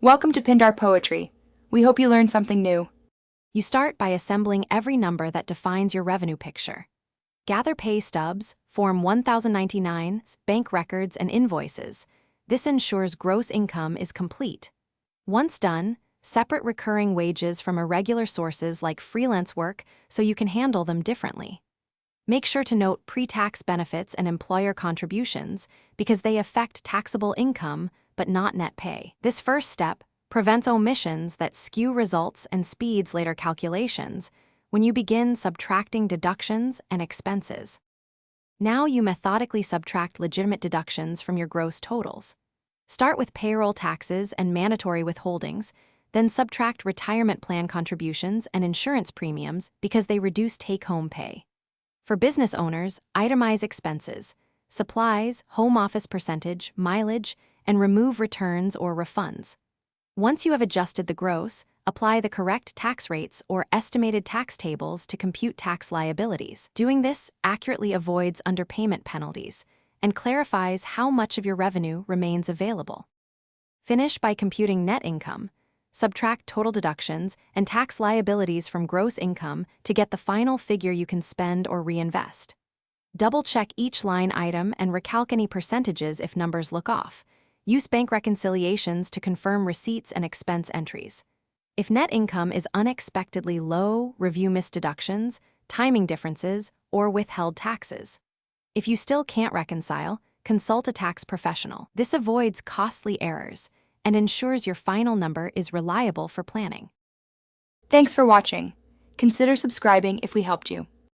Welcome to Pindar Poetry. We hope you learned something new. You start by assembling every number that defines your revenue picture. Gather pay stubs, Form 1099s, bank records, and invoices. This ensures gross income is complete. Once done, separate recurring wages from irregular sources like freelance work so you can handle them differently. Make sure to note pre-tax benefits and employer contributions because they affect taxable income but not net pay. This first step prevents omissions that skew results and speeds later calculations when you begin subtracting deductions and expenses. Now you methodically subtract legitimate deductions from your gross totals. Start with payroll taxes and mandatory withholdings, then subtract retirement plan contributions and insurance premiums because they reduce take-home pay. For business owners, itemize expenses, supplies, home office percentage, mileage, and remove returns or refunds. Once you have adjusted the gross, apply the correct tax rates or estimated tax tables to compute tax liabilities. Doing this accurately avoids underpayment penalties and clarifies how much of your revenue remains available. Finish by computing net income. Subtract total deductions and tax liabilities from gross income to get the final figure you can spend or reinvest. Double-check each line item and recalc any percentages if numbers look off. Use bank reconciliations to confirm receipts and expense entries. If net income is unexpectedly low, review missed deductions, timing differences, or withheld taxes. If you still can't reconcile, consult a tax professional. This avoids costly errors and ensures your final number is reliable for planning. Thanks for watching. Consider subscribing if we helped you.